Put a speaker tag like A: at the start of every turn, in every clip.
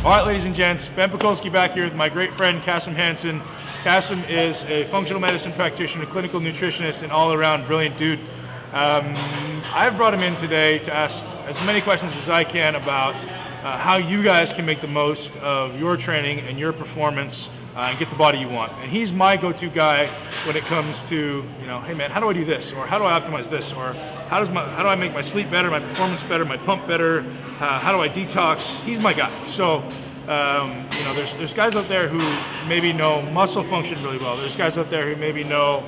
A: All right, ladies and gents, Ben Pekulski back here with my great friend Kasim Hansen. Kasim is a functional medicine practitioner, clinical nutritionist, and all-around brilliant dude. I've brought him in today to ask as many questions as I can about how you guys can make the most of your training and your performance and get the body you want. And he's my go-to guy when it comes to, hey man, how do I do this? Or how do I optimize this? Or how do I make my sleep better, my performance better, my pump better? How do I detox? He's my guy. So, there's guys out there who maybe know muscle function really well. There's guys out there who maybe know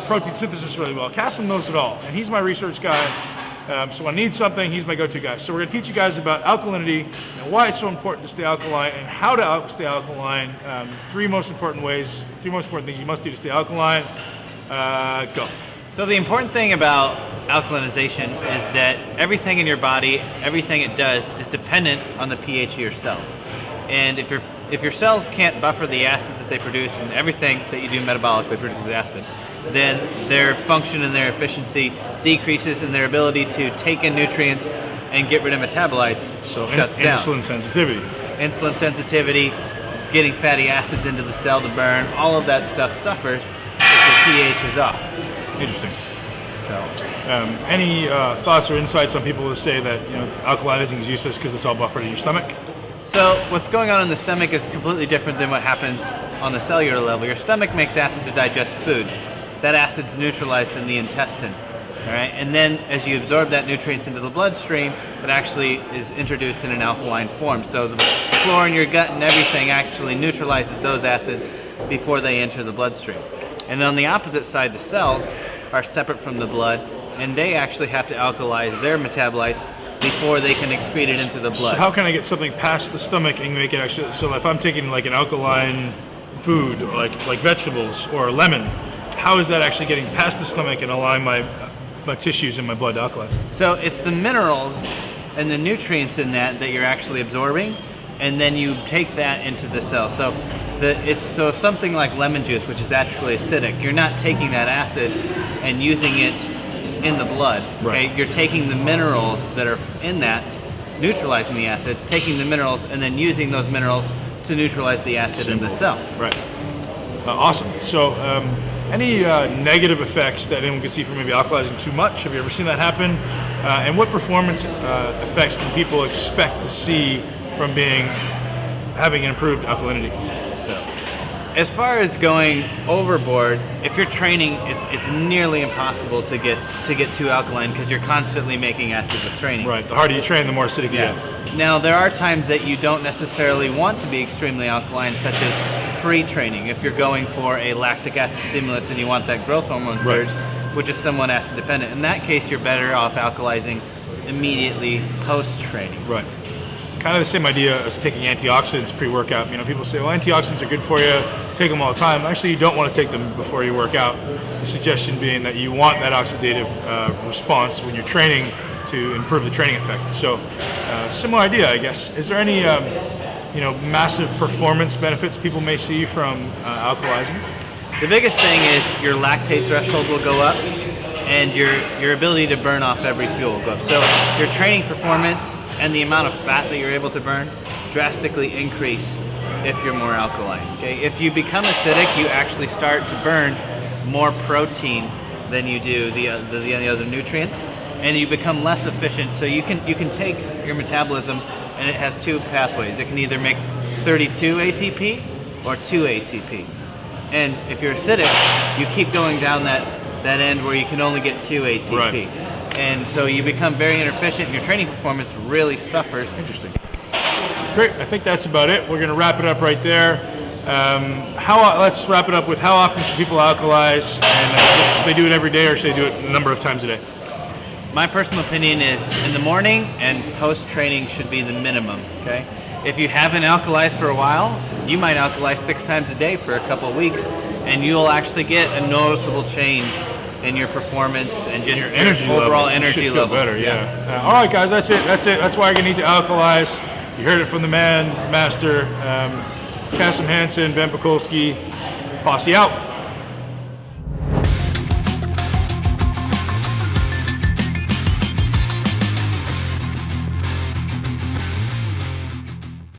A: protein synthesis really well. Kasim knows it all, and he's my research guy. So when I need something, he's my go-to guy. So we're going to teach you guys about alkalinity and why it's so important to stay alkaline and how to stay alkaline. Three most important things you must do to stay alkaline. Go.
B: So the important thing about alkalinization is that everything in your body, everything it does, is dependent on the pH of your cells. And if your cells can't buffer the acid that they produce, and everything that you do metabolically produces acid, then their function and their efficiency decreases, and their ability to take in nutrients and get rid of metabolites shuts down.
A: Insulin sensitivity.
B: Insulin sensitivity, getting fatty acids into the cell to burn, all of that stuff suffers if the pH is off.
A: Interesting.
B: So,
A: any thoughts or insights on people who say that alkalizing is useless because it's all buffered in your stomach?
B: So what's going on in the stomach is completely different than what happens on the cellular level. Your stomach makes acid to digest food. That acid's neutralized in the intestine, all right? And then as you absorb that nutrients into the bloodstream, it actually is introduced in an alkaline form. So the flora in your gut and everything actually neutralizes those acids before they enter the bloodstream. And then on the opposite side, the cells are separate from the blood, and they actually have to alkalize their metabolites before they can excrete it into the blood.
A: So how can I get something past the stomach and make it actually, so if I'm taking like an alkaline food, like vegetables or a lemon, how is that actually getting past the stomach and allowing my tissues and my blood to alkalize?
B: So it's the minerals and the nutrients in that you're actually absorbing, and then you take that into the cell. So if something like lemon juice, which is actually acidic, you're not taking that acid and using it in the blood. Okay,
A: right.
B: You're taking the minerals that are in that, neutralizing the acid, taking the minerals, and then using those minerals to neutralize the acid in the cell.
A: Right. Awesome. So, any negative effects that anyone can see from maybe alkalizing too much? Have you ever seen that happen? And what performance effects can people expect to see from having an improved alkalinity?
B: As far as going overboard, if you're training, it's nearly impossible to get too alkaline because you're constantly making acid with training.
A: Right. The harder you train, the more acidic you get.
B: Now, there are times that you don't necessarily want to be extremely alkaline, such as pre-training. If you're going for a lactic acid stimulus and you want that growth hormone surge, which is somewhat acid dependent, in that case, you're better off alkalizing immediately post-training.
A: Right. Kind of the same idea as taking antioxidants pre-workout. People say, well, antioxidants are good for you, take them all the time. Actually, you don't want to take them before you work out. The suggestion being that you want that oxidative response when you're training to improve the training effect. So, similar idea, I guess. Is there any, massive performance benefits people may see from alkalizing?
B: The biggest thing is your lactate threshold will go up, and your ability to burn off every fuel will go up. So your training performance and the amount of fat that you're able to burn drastically increase if you're more alkaline. Okay, if you become acidic, you actually start to burn more protein than you do the other nutrients, and you become less efficient. So you can take your metabolism, and it has two pathways. It can either make 32 ATP or 2 ATP. And if you're acidic, you keep going down that end where you can only get 2 ATP.
A: Right.
B: And so you become very inefficient, and your training performance really suffers.
A: Interesting. Great. I think that's about it. We're going to wrap it up right there. Let's wrap it up with how often should people alkalize, and should they do it every day or should they do it a number of times a day?
B: My personal opinion is in the morning and post-training should be the minimum. Okay. If you haven't alkalized for a while, you might alkalize 6 times a day for a couple of weeks, and you'll actually get a noticeable change in your performance and just
A: your energy
B: overall
A: levels.
B: energy
A: You should feel
B: levels.
A: better, yeah. All right, guys, that's it. That's why you're gonna need to alkalize. You heard it from the man, master, Kasim Hansen, Ben Pekulski. Posse out.